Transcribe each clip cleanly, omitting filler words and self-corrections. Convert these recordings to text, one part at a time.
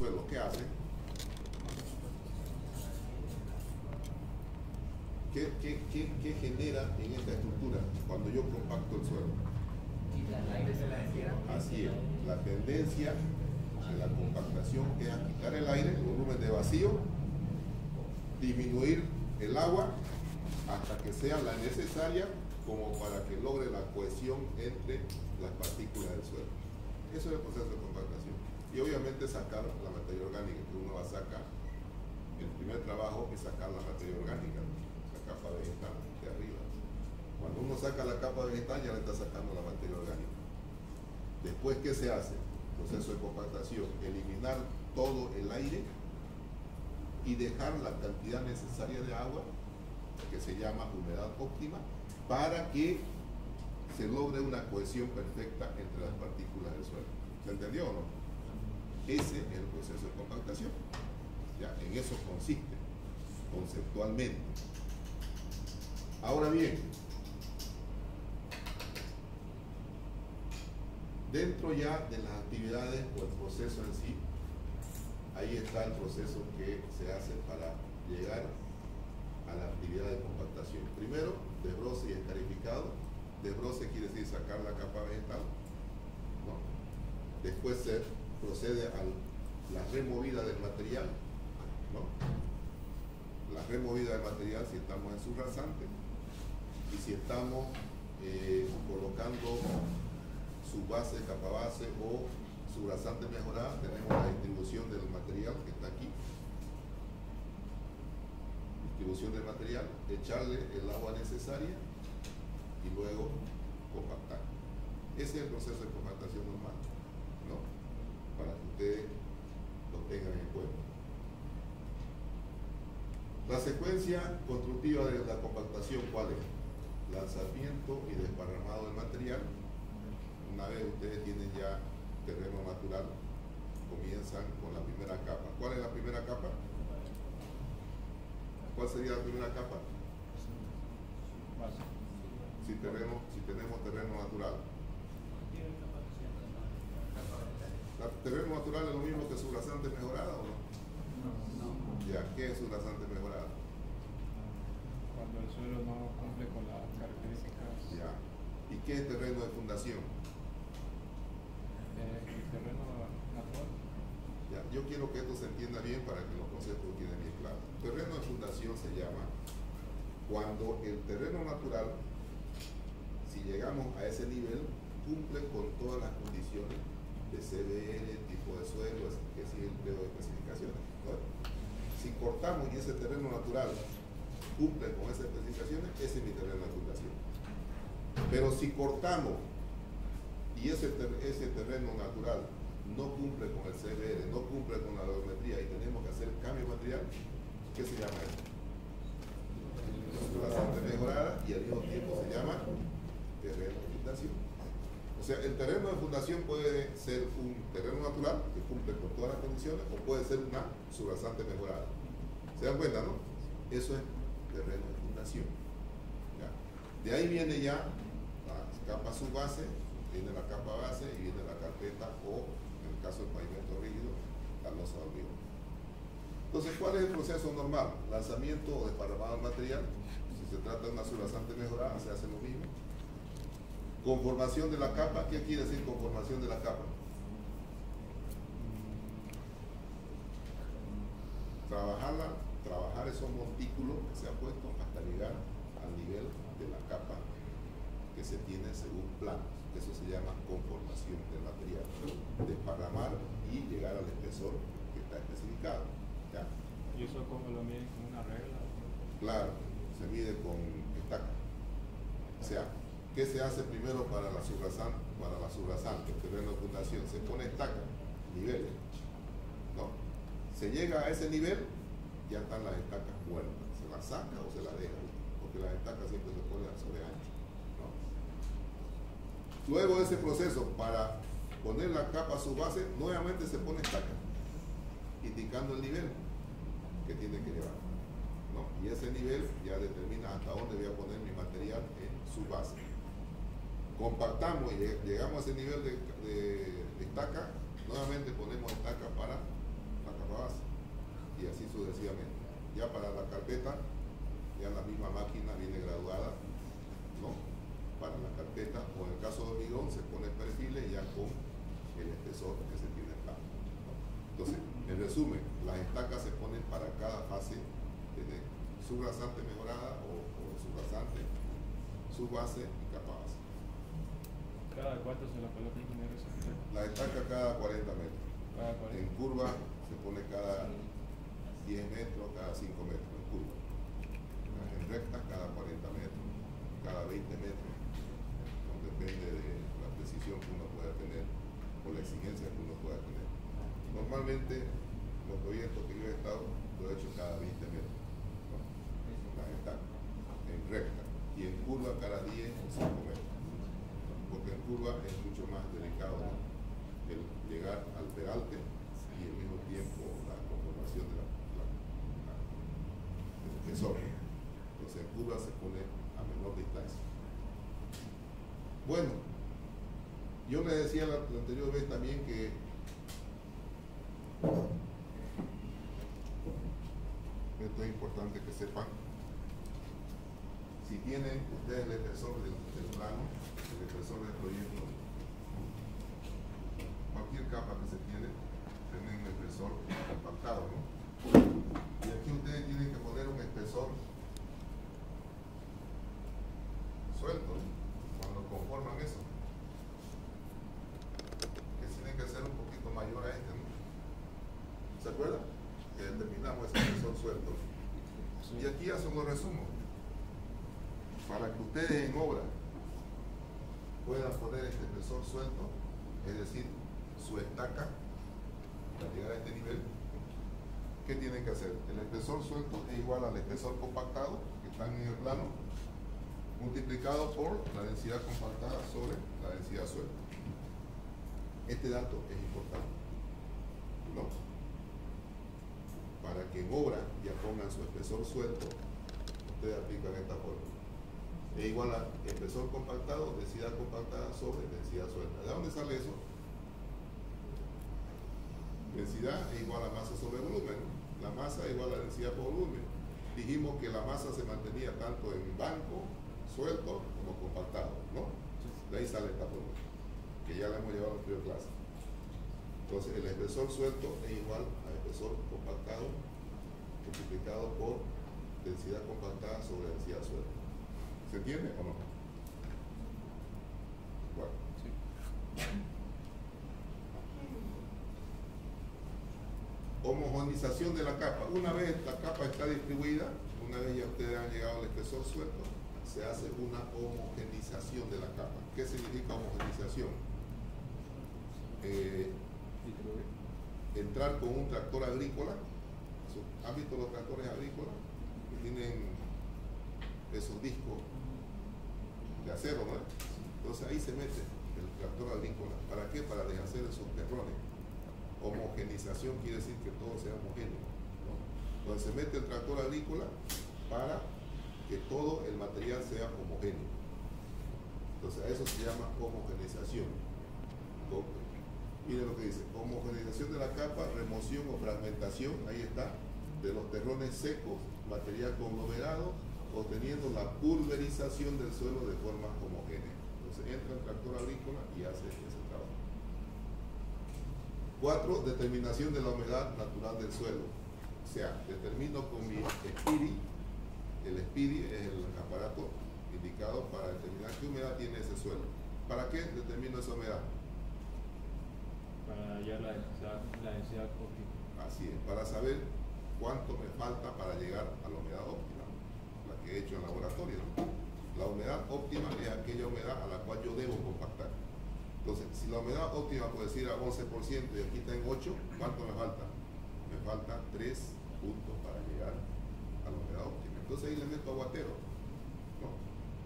suelo, ¿qué hace? ¿Qué genera en esta estructura cuando yo compacto el suelo? Así es, la tendencia de la compactación es a quitar el aire, el volumen de vacío, disminuir el agua hasta que sea la necesaria como para que logre la cohesión entre las partículas del suelo. Eso es el proceso de compactación. Y obviamente sacar la materia orgánica, que uno va a sacar. El primer trabajo es sacar la materia orgánica, la capa vegetal de arriba. Cuando uno saca la capa vegetal ya le está sacando la materia orgánica. Después, ¿qué se hace? Proceso de compactación, eliminar todo el aire y dejar la cantidad necesaria de agua, que se llama humedad óptima, para que se logre una cohesión perfecta entre las partículas del suelo. ¿Se entendió o no? Ese es el proceso de compactación. Ya, en eso consiste, conceptualmente. Ahora bien, dentro ya de las actividades o el proceso en sí, ahí está el proceso que se hace para llegar a la actividad de compactación. Primero, desbroce y escarificado. Desbroce quiere decir sacar la capa vegetal, ¿no? Después se procede a la removida del material, ¿no? La removida del material si estamos en su rasante y si estamos colocando su base, capa base o su rasante mejorada, tenemos la distribución del material que está aquí. Distribución del material, echarle el agua necesaria y luego compactar. Ese es el proceso de compactación normal, ¿no? Para que ustedes lo tengan en cuenta. La secuencia constructiva de la compactación, ¿cuál es? Lanzamiento y desparramado del material. Una vez ustedes tienen ya terreno natural, comienzan con la primera capa. ¿Cuál es la primera capa? ¿Cuál sería la primera capa? Si tenemos terreno natural. ¿Terreno natural es lo mismo que subrasante mejorada o no? No. Ya, ¿qué es subrasante mejorada? Cuando el suelo no cumple con las características. Ya. ¿Y qué es terreno de fundación? El terreno natural. Ya, yo quiero que esto se entienda bien para que los conceptos queden bien claros. Terreno de fundación se llama cuando el terreno natural, si llegamos a ese nivel, cumple con todas las condiciones de CBR, tipo de suelo, que es el empleo de especificaciones, ¿no? Si cortamos y ese terreno natural cumple con esas especificaciones, ese es mi terreno de fundación. Pero si cortamos y ese terreno natural no cumple con el CBR, no cumple con la geometría y tenemos que hacer cambio de material, ¿qué se llama esto? Bastante mejorada y al mismo tiempo se llama terreno de fundación. O sea, el terreno de fundación puede ser un terreno natural que cumple con todas las condiciones o puede ser una subrasante mejorada. ¿Se dan cuenta, no? Eso es terreno de fundación. ¿Ya? De ahí viene ya la capa subbase, viene la capa base y viene la carpeta o, en el caso del pavimento rígido, la losa de hormigón. Entonces, ¿cuál es el proceso normal? Lanzamiento o desparramado del material. Si se trata de una subrasante mejorada, se hace lo mismo. Conformación de la capa. ¿Qué quiere decir conformación de la capa? Trabajar esos montículos que se han puesto hasta llegar al nivel de la capa que se tiene según planos. Eso se llama conformación del material. Desparramar y llegar al espesor que está especificado. ¿Ya? ¿Y eso cómo lo miden? ¿Con una regla? Claro, se mide con estaca. O sea, ¿qué se hace primero para la subrasante, el terreno de fundación? Se pone estaca, niveles, ¿no? Se llega a ese nivel, ya están las estacas muertas. Se las saca o se las deja, porque las estacas siempre se ponen sobre ancho, ¿no? Luego de ese proceso, para poner la capa subbase, nuevamente se pone estaca, indicando el nivel que tiene que llevar, ¿no? Y ese nivel ya determina hasta dónde voy a poner mi material en su base. Compactamos y llegamos a ese nivel de estaca, nuevamente ponemos estaca para Ya para la carpeta, ya la misma máquina viene graduada, ¿no? Para la carpeta, o en el caso de hormigón se pone perfiles ya con el espesor que se tiene acá, ¿no? Entonces, en resumen, las estacas se ponen para cada fase, tiene subrasante mejorada o subrasante, subbase y capa base. ¿Cada cuánto se la coloca el ingeniero esa estaca? La estaca cada 40 metros. Cada 40. En curva se pone cada 10 metros, cada 5 metros en curva. En recta cada 40 metros, cada 20 metros. No depende de la precisión que uno pueda tener o la exigencia que uno pueda tener. Normalmente los proyectos que yo he estado lo he hecho cada 20 metros, ¿no? Las estacas, en recta, y en curva cada 10 o 5 metros. Porque en curva es mucho más delicado, ¿no? El llegar al peralte y al mismo tiempo la conformación del espesor. Entonces en curva se pone a menor distancia. Bueno, yo les decía la anterior vez también que esto es importante que sepan. Si tienen ustedes el espesor del plano, el espesor del proyecto, cualquier capa que se tiene, tienen un espesor compactado, ¿no? Y aquí ustedes tienen que poner un espesor suelto cuando conforman eso, que tienen que ser un poquito mayor a este, ¿no? ¿Se acuerdan? Que determinamos ese espesor suelto. Sí. Y aquí hacen un resumen para que ustedes en obra puedan poner este espesor suelto, es decir, su estaca para llegar a este nivel. ¿Qué tienen que hacer? El espesor suelto es igual al espesor compactado que están en el plano, multiplicado por la densidad compactada sobre la densidad suelta. Este dato es importante, ¿no? Para que en obra ya pongan su espesor suelto, ustedes aplican esta fórmula. Es igual a espesor compactado, densidad compactada sobre densidad suelta. ¿De dónde sale eso? Densidad es igual a masa sobre volumen, ¿no? La masa es igual a densidad por volumen. Dijimos que la masa se mantenía tanto en banco, suelto, como compactado, ¿no? De ahí sale esta fórmula, que ya la hemos llevado en la primera clase. Entonces, el espesor suelto es igual al espesor compactado multiplicado por densidad compactada sobre densidad suelta. ¿Se entiende o no? Bueno. Sí. Homogenización de la capa. Una vez la capa está distribuida, una vez ya ustedes han llegado al espesor suelto, se hace una homogenización de la capa. ¿Qué significa homogenización? Entrar con un tractor agrícola. ¿Han visto los tractores agrícolas? Que tienen esos discos de acero, ¿no? Entonces ahí se mete el tractor agrícola. ¿Para qué? Para deshacer esos terrones. Homogenización quiere decir que todo sea homogéneo, ¿no? Entonces se mete el tractor agrícola para que todo el material sea homogéneo. Entonces a eso se llama homogenización. Miren lo que dice: homogenización de la capa, remoción o fragmentación, ahí está, de los terrones secos, material conglomerado, obteniendo la pulverización del suelo de forma homogénea. Entonces entra el tractor agrícola y hace ese trabajo. 4. Determinación de la humedad natural del suelo. O sea, determino con mi SPIRI. El SPIRI es el aparato indicado para determinar qué humedad tiene ese suelo. ¿Para qué determino esa humedad? Para hallar la densidad óptima. Así es, para saber cuánto me falta para llegar a la humedad óptima, la que he hecho en laboratorio, ¿no? La humedad óptima es aquella humedad a la cual yo debo compactar. Entonces, si la humedad óptima puede ir a 11% y aquí está en 8, ¿cuánto me falta? Me falta 3 puntos para llegar a la humedad óptima. Entonces ahí le meto aguatero, ¿no?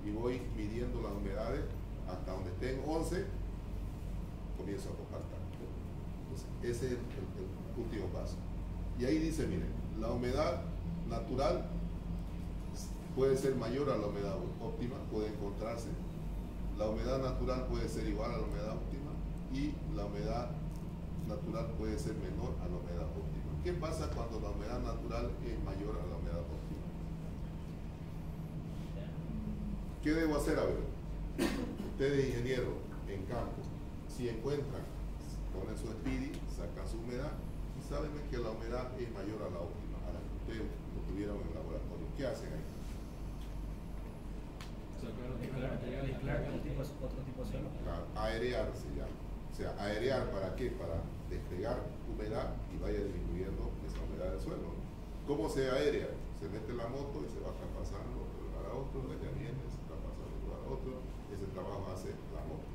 Y voy midiendo las humedades hasta donde esté en 11, comienzo a compactar. Entonces, ese es el último paso. Y ahí dice, miren, la humedad natural puede ser mayor a la humedad óptima, puede encontrarse. La humedad natural puede ser igual a la humedad óptima y la humedad natural puede ser menor a la humedad óptima. ¿Qué qué pasa cuando la humedad natural es mayor a la humedad óptima? ¿Qué debo hacer? A ver, ustedes ingenieros en campo, si encuentran, ponen su speedy, sacan su humedad y saben que la humedad es mayor a la óptima, a la que ustedes lo tuvieron en el laboratorio. ¿Qué hacen ahí? Otro tipo de suelo. Aerear se llama. O sea, aerear ¿para qué? Para despegar humedad y vaya disminuyendo esa humedad del suelo. ¿Cómo se aérea? Se mete la moto y se va traspasando de un lugar a otro, de allá viene, se traspasa de un lugar a otro. Ese trabajo hace la moto.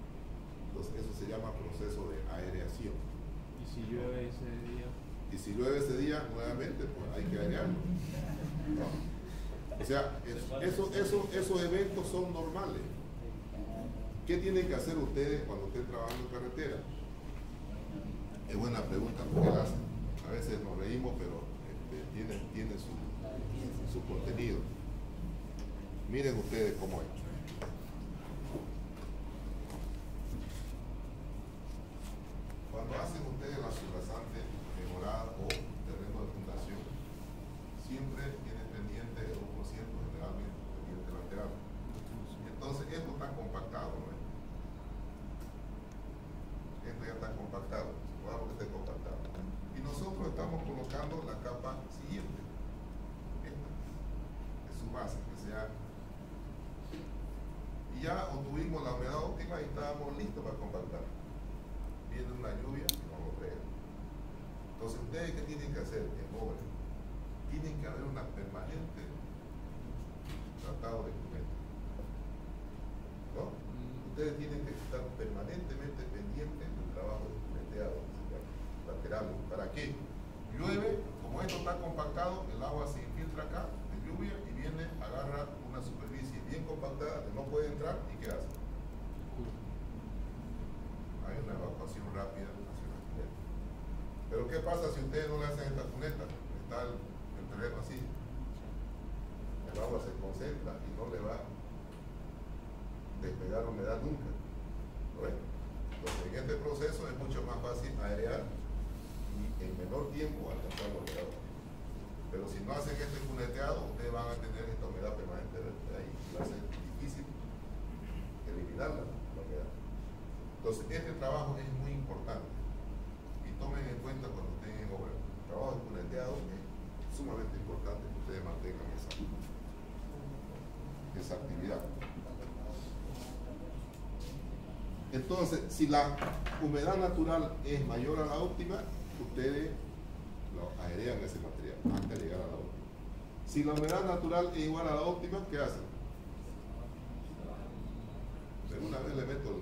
Entonces eso se llama proceso de aereación. ¿Y si llueve ese día? Y si llueve ese día, nuevamente, pues hay que aerearlo. ¿No? O sea, esos eventos son normales. ¿Qué tienen que hacer ustedes cuando estén trabajando en carretera? Es buena pregunta porque a veces nos reímos, pero tiene su contenido. Miren ustedes cómo es. Cuando hacen ustedes la subrasante mejorada o terreno de fundación, siempre tienen pendiente el 1%, generalmente pendiente lateral. Entonces esto está compactado, ¿no? Esto ya está compactado, supongamos que esté compactado. Y nosotros estamos colocando la capa siguiente. Esta es su base, que sea. Y ya obtuvimos la humedad óptima y estábamos listos para compactar. Viene una lluvia y nos lo frega. Entonces, ¿ustedes qué tienen que hacer en obra? Tienen que haber una permanente tratado de cubierta. ¿No? Ustedes tienen que estar permanentemente pendientes del trabajo de cubeteado lateral. ¿Para qué? Llueve, como esto está compactado, el agua se infiltra acá de lluvia y viene, agarra una superficie bien compactada que no puede entrar y ¿qué hace? Hay una evacuación rápida hacia la cuneta. Pero ¿qué pasa si ustedes no le hacen esta cuneta? Está el terreno así. El agua se concentra y no le va a despegar humedad nunca. ¿No ven? Entonces en este proceso es mucho más fácil aerear y en menor tiempo alcanzar la humedad. Pero si no hacen este cuneteado, ustedes van a tener esta humedad permanente de ahí. Va a ser difícil eliminarla, la humedad. Entonces este trabajo es muy importante y tomen en cuenta cuando estén en obra. El trabajo de cuneteado es sumamente importante que ustedes mantengan esa actividad. Entonces, si la humedad natural es mayor a la óptima, ustedes lo aerean ese material antes de llegar a la óptima. Si la humedad natural es igual a la óptima, ¿qué hacen? De una vez le meto el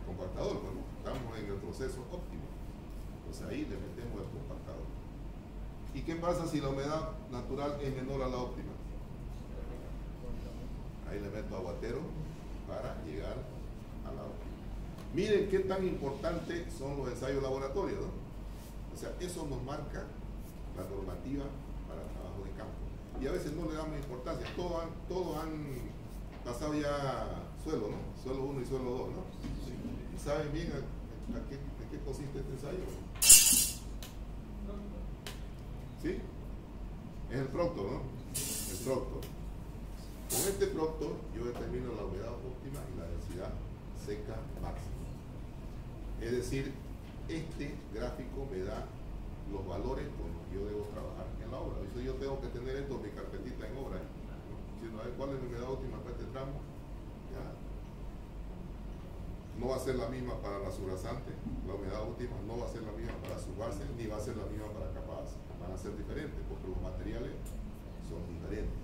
compactador, ¿no? Estamos en el proceso óptimo. Entonces ahí le metemos el compactador. ¿Y qué pasa si la humedad natural es menor a la óptima? Ahí le meto aguatero para llegar a la óptima. Miren qué tan importantes son los ensayos laboratorios, ¿no? O sea, eso nos marca la normativa para el trabajo de campo. Y a veces no le damos importancia. Todos han pasado ya suelo, ¿no? Suelo 1 y suelo 2, ¿no? ¿Y saben bien de qué consiste este ensayo? ¿Sí? Es el proctor, ¿no? El proctor. Con este proctor yo determino la humedad óptima y la densidad seca máxima. Es decir, este gráfico me da los valores con los que yo debo trabajar en la obra. Eso yo tengo que tener esto en mi carpetita en obra. Si no, a ver cuál es la humedad óptima para este tramo. Ya. No va a ser la misma para la subrasante, la humedad óptima no va a ser la misma para su base, ni va a ser la misma para capa base. Van a ser diferentes porque los materiales son diferentes.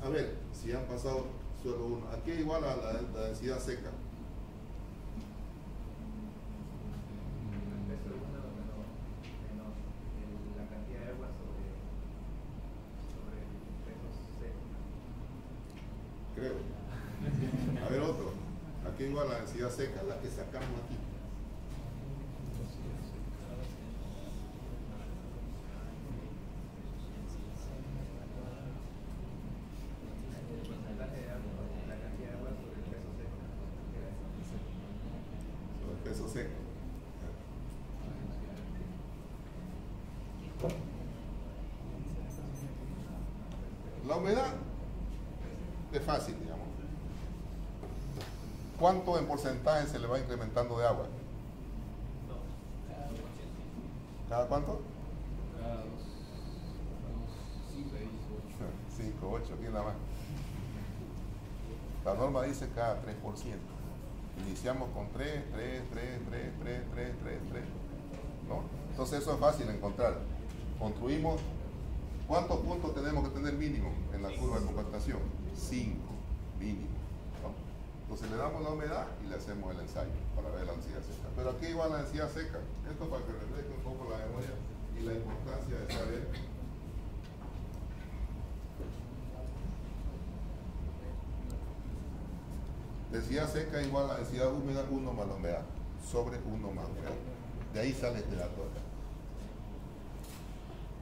A ver, si han pasado suelo 1, aquí es igual a la densidad seca. Creo. A ver otro. Aquí igual la densidad seca, la que sacamos aquí. Sobre el peso seco. La humedad es fácil, digamos. ¿Cuánto en porcentaje se le va incrementando de agua? ¿Cada cuánto? Cada 2, 6, 8. 5, 8, ¿quién la más? La norma dice cada 3%. Iniciamos con 3, ¿no? Entonces eso es fácil encontrar. Construimos, ¿cuántos puntos tenemos que tener mínimo en la curva de compactación? 5, mínimo, ¿no? Entonces le damos la humedad y le hacemos el ensayo para ver la densidad seca. Pero aquí igual la densidad seca. Esto para que refleje un poco la memoria y la importancia de saber densidad seca igual a densidad húmeda 1 más la humedad, sobre 1 más humedad. De ahí sale este dato acá.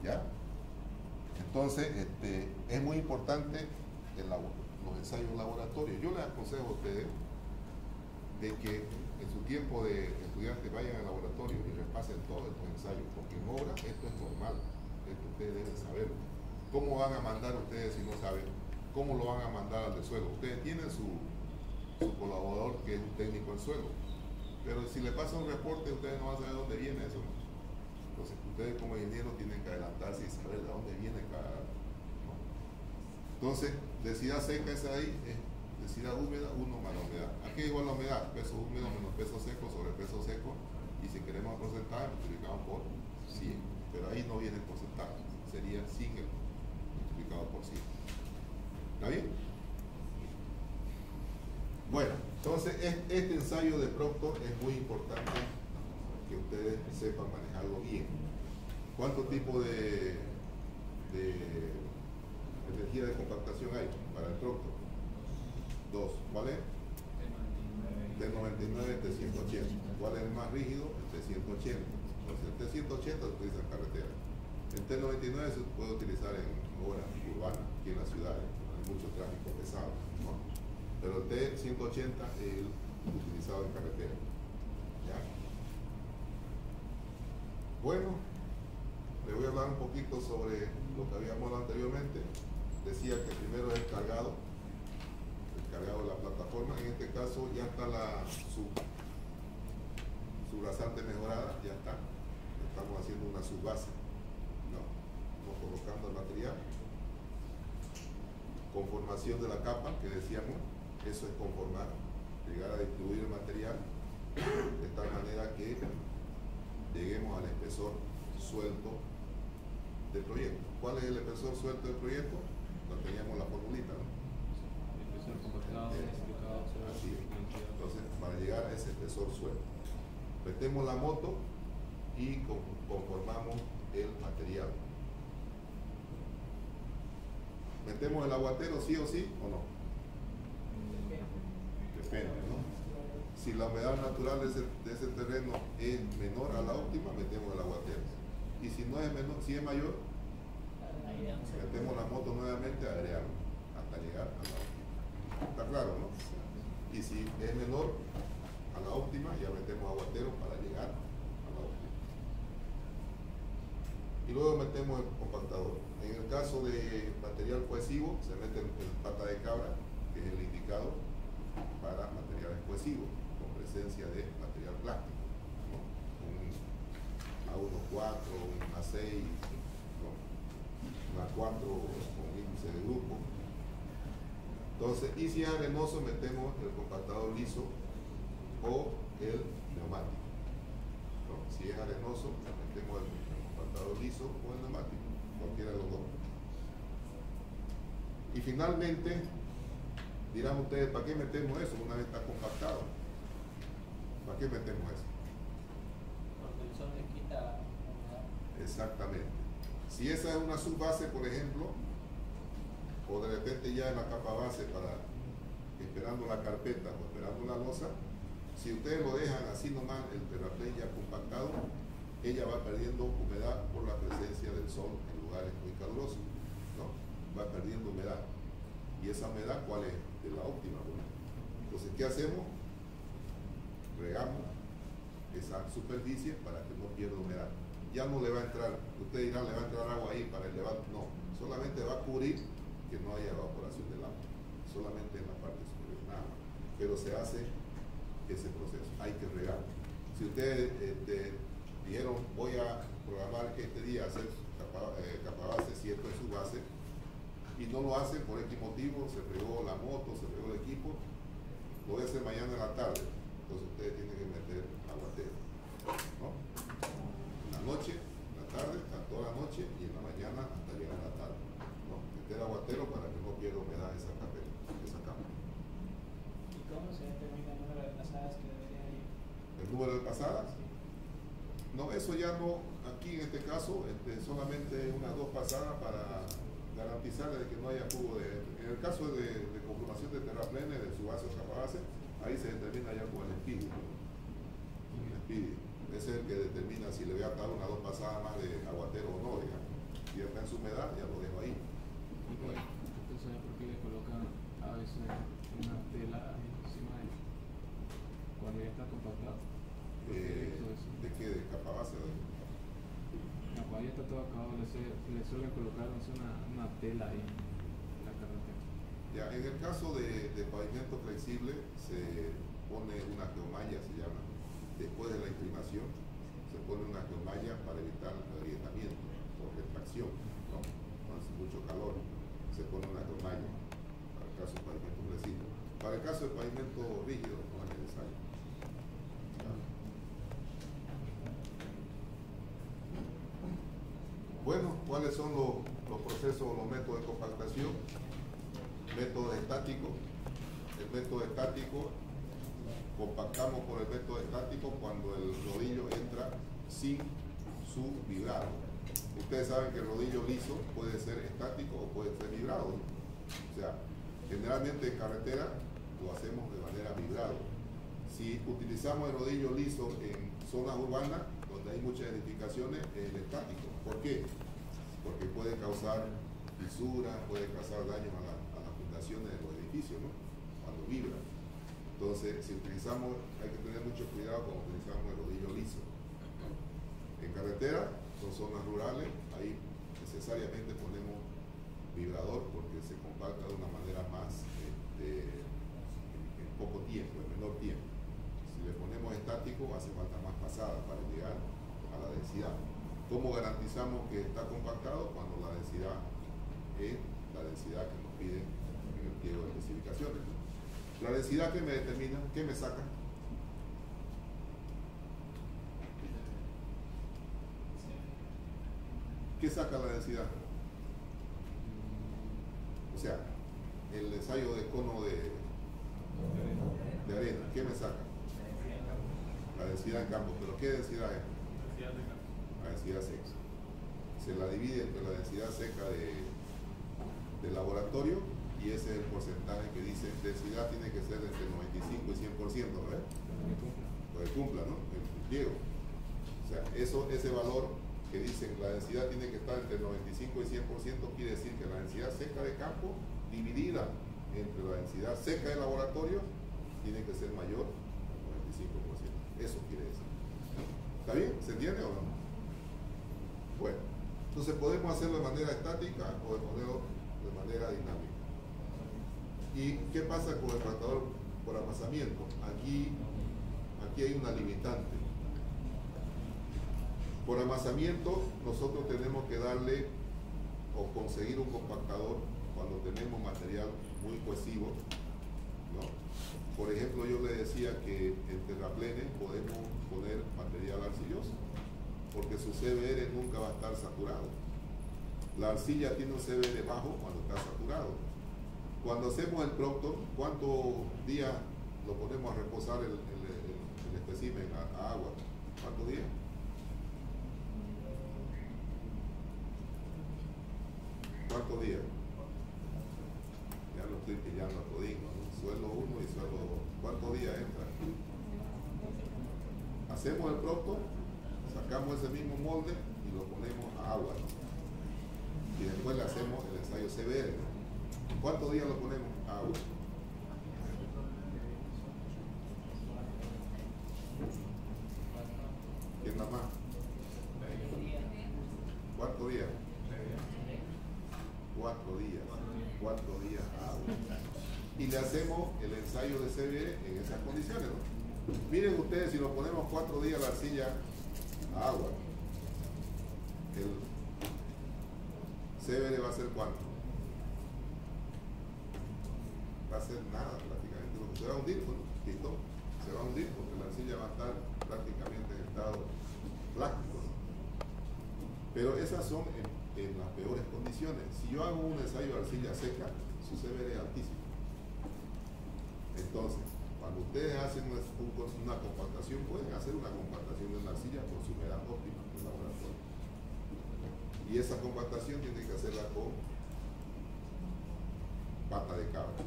¿Ya? Entonces, es muy importante los ensayos laboratorios. Yo les aconsejo a ustedes de que en su tiempo de estudiantes vayan al laboratorio y repasen todos estos ensayos, porque en obra esto es normal, esto ustedes deben saber. ¿Cómo van a mandar ustedes si no saben? ¿Cómo lo van a mandar al de suelo? Ustedes tienen su colaborador que es un técnico en suelo, pero si le pasa un reporte ustedes no van a saber dónde viene eso, ¿no? Entonces ustedes como ingenieros tienen que adelantarse y saber de dónde viene cada, ¿no? Entonces densidad seca es ahí, es densidad húmeda 1 más la humedad. Aquí igual la humedad, peso húmedo menos peso seco sobre peso seco, y si queremos el porcentaje multiplicamos por 100, pero ahí no viene el porcentaje, sería 100 multiplicado por 100. ¿Está bien? Bueno, entonces este ensayo de Proctor es muy importante que ustedes sepan manejarlo bien. ¿Cuánto tipo de energía de compactación hay para el Proctor? 2. ¿Cuál es? T99, T180. ¿Cuál es el más rígido? El T180. Entonces el T180 se utiliza en carretera. El T99 se puede utilizar en obras urbanas, aquí en las ciudades. Hay mucho tráfico pesado, ¿no? Pero el T180 es el utilizado en carretera. ¿Ya? Bueno, le voy a hablar un poquito sobre lo que habíamos hablado anteriormente. Decía que primero es el cargado de la plataforma. En este caso ya está su rasante mejorada, ya está. Estamos haciendo una subbase, ¿no? Estamos colocando el material. Conformación de la capa, que decíamos, eso es conformar, llegar a distribuir el material de tal manera que lleguemos al espesor suelto del proyecto. ¿Cuál es el espesor suelto del proyecto? Lo teníamos la formulita, ¿no? Espesor compactado, explicado, así es. Entonces, para llegar a ese espesor suelto, metemos la moto y conformamos el material. ¿Metemos el aguatero sí o sí o no? Depende, ¿no? Si la humedad natural de ese terreno es menor a la óptima, metemos el aguatero. Y si no es menor, si es mayor, metemos la moto nuevamente a agregar hasta llegar a la óptima. ¿Está claro, no? Y si es menor a la óptima, ya metemos aguatero para llegar a la óptima. Y luego metemos el compactador. En el caso de material cohesivo, se mete el pata de cabra, que es el indicado para materiales cohesivos, con presencia de material plástico, ¿no? Un A1-4, un A6, ¿no? Un A4 con índice de grupo. Entonces, y si es arenoso, metemos el compactador liso o el neumático, ¿no? Si es arenoso, metemos el compactador liso o el neumático, cualquiera de los dos. Y finalmente, dirán ustedes, ¿para qué metemos eso una vez está compactado? ¿Para qué metemos eso? Porque el sol le quita humedad. Exactamente. Si esa es una subbase, por ejemplo, o de repente ya en la capa base esperando la carpeta o esperando la losa, si ustedes lo dejan así nomás, el terraplén ya compactado, ella va perdiendo humedad por la presencia del sol en lugares muy calurosos, ¿no? Va perdiendo humedad. ¿Y esa humedad cuál es? De la óptima, ¿no? Entonces, ¿qué hacemos? Regamos esa superficie para que no pierda humedad. Ya no le va a entrar, usted dirá, le va a entrar agua ahí para el levante. No, solamente va a cubrir que no haya evaporación del agua, solamente en la parte superior, nada más. Pero se hace ese proceso, hay que regar. Si ustedes dijeron, voy a programar que este día hacer capa base, si esto es su base, y no lo hacen por X motivo, se fregó la moto, se fregó el equipo, lo voy a hacer mañana en la tarde, entonces ustedes tienen que meter aguatero, ¿no? En la noche, en la tarde, hasta toda la noche, y en la mañana hasta llegar a la tarde, ¿no? Meter aguatero para que no pierda humedad esa capa. ¿Y cómo se determina el número de pasadas que debería ir? ¿El número de pasadas? No, eso ya no, aquí en este caso, solamente unas 2 pasadas para garantizar de que no haya jugo de. En el caso de conformación de terraplene, de su base o capa base, ahí se determina ya con el espíritu. El espíritu. Ese es el que determina si le voy a dar unas 2 pasadas más de aguatero o no, digamos. Si está en su humedad, ya lo dejo ahí. Entonces, ¿por qué le colocan a veces una tela encima de cuando ya está compactado? ¿De qué? ¿De capa base? No, cuando ya está todo acabado, le suelen colocar una tela ahí en la carretera. Ya, en el caso de pavimento flexible, se pone una geomalla, se llama. Después de la inclinación, se pone una geomalla para evitar el agrietamiento por retracción, ¿no? Cuando hace mucho calor, se pone una geomalla para el caso de pavimento flexible. Para el caso de pavimento rígido, no es necesario. Bueno, ¿cuáles son los procesos o los métodos de compactación? Método estático. El método estático, compactamos por el método estático cuando el rodillo entra sin su vibrado. Ustedes saben que el rodillo liso puede ser estático o puede ser vibrado. O sea, generalmente en carretera lo hacemos de manera vibrado. Si utilizamos el rodillo liso en zonas urbanas, donde hay muchas edificaciones, es el estático. ¿Por qué? Porque puede causar fisuras, puede causar daños a las fundaciones de los edificios, ¿no? Cuando vibra. Entonces, si utilizamos, hay que tener mucho cuidado cuando utilizamos el rodillo liso. En carretera, son zonas rurales, ahí necesariamente ponemos vibrador porque se compacta de una manera más, en poco tiempo, en menor tiempo. Si le ponemos estático, hace falta más pasada para llegar a la densidad. ¿Cómo garantizamos que está compactado? Cuando la densidad es la densidad que nos piden en el pliego de especificaciones. La densidad que me determina, ¿qué me saca? ¿Qué saca la densidad? O sea, el ensayo de cono de arena, ¿qué me saca? La densidad en campo, pero ¿qué densidad es? La densidad seca. Se la divide entre la densidad seca del laboratorio y ese es el porcentaje que dice densidad tiene que ser entre 95 y 100%, ¿verdad? Pues cumpla, ¿no? El pliego. O sea, ese valor que dicen la densidad tiene que estar entre 95 y 100% quiere decir que la densidad seca de campo dividida entre la densidad seca de laboratorio tiene que ser mayor al 95%. Eso quiere decir. ¿Está bien? ¿Se entiende o no? Bueno, entonces podemos hacerlo de manera estática o de manera dinámica. ¿Y qué pasa con el tratador por amasamiento? Aquí hay una limitante. Por amasamiento nosotros tenemos que darle o conseguir un compactador cuando tenemos material muy cohesivo, ¿no? Por ejemplo, yo le decía que en terraplene podemos poner material arcilloso porque su CBR nunca va a estar saturado. La arcilla tiene un CBR bajo cuando está saturado. Cuando hacemos el proctor, ¿cuántos días lo ponemos a reposar el espécimen a agua? ¿Cuántos días? ¿Cuántos días? Ya lo estoy pillando a todito, ¿no? Suelo 1 y suelo 2. ¿Cuántos días entra? Hacemos el proctor, sacamos ese mismo molde y lo ponemos a agua, ¿no? Y después le hacemos el ensayo CBR, ¿no? ¿Cuántos días lo ponemos a agua? ¿Quién nada más? ¿Cuántos días? 4 4 días. 4 días a agua. Y le hacemos el ensayo de CBE en esas condiciones, ¿no? Miren ustedes, si nos ponemos 4 días la arcilla a agua, el CBE va a ser ¿cuánto? Va a ser nada prácticamente, lo que se va a hundir, bueno, listo, se va a hundir porque la arcilla va a estar prácticamente en estado plástico. Pero esas son en las peores condiciones. Si yo hago un ensayo de arcilla seca, su CBE es altísimo. Entonces, cuando ustedes hacen una compactación, pueden hacer una compactación de una arcilla con su humedad óptima en el laboratorio. Y esa compactación tiene que hacerla con pata de cabra.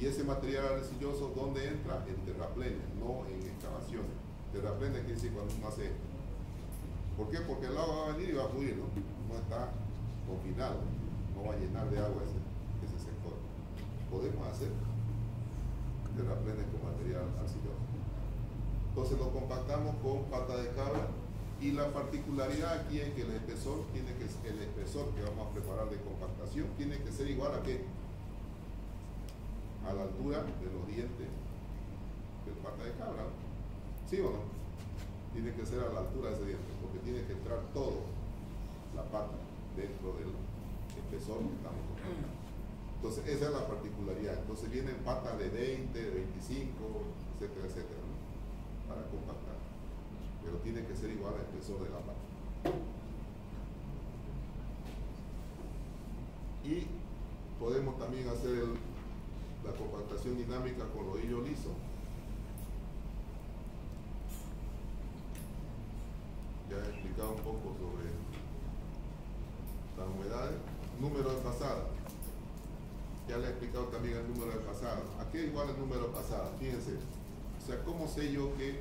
Y ese material arcilloso, ¿dónde entra? En terraplenes, no en excavaciones. Terraplenes quiere decir cuando uno hace esto. ¿Por qué? Porque el agua va a venir y va a fluir, ¿no? No está confinado, no va a llenar de agua ese sector. Podemos hacer terraplenes con material arcilloso. Entonces lo compactamos con pata de cabra y la particularidad aquí es que el espesor que vamos a preparar de compactación tiene que ser igual a ¿qué? A la altura de los dientes del pata de cabra, ¿no? ¿Sí o no? Tiene que ser a la altura de ese diente, porque tiene que entrar todo la pata dentro del espesor que estamos compactando. Entonces esa es la particularidad. Entonces vienen patas de 20, de 25, etcétera, etcétera, ¿no? Para compactar. Pero tiene que ser igual al espesor de la pata. Y podemos también hacer la compactación dinámica con rodillo liso. Ya he explicado un poco sobre las humedades. Número de pasada. Ya le he explicado también el número de pasada. ¿A qué igual el número de pasada? Fíjense. O sea, ¿cómo sé yo que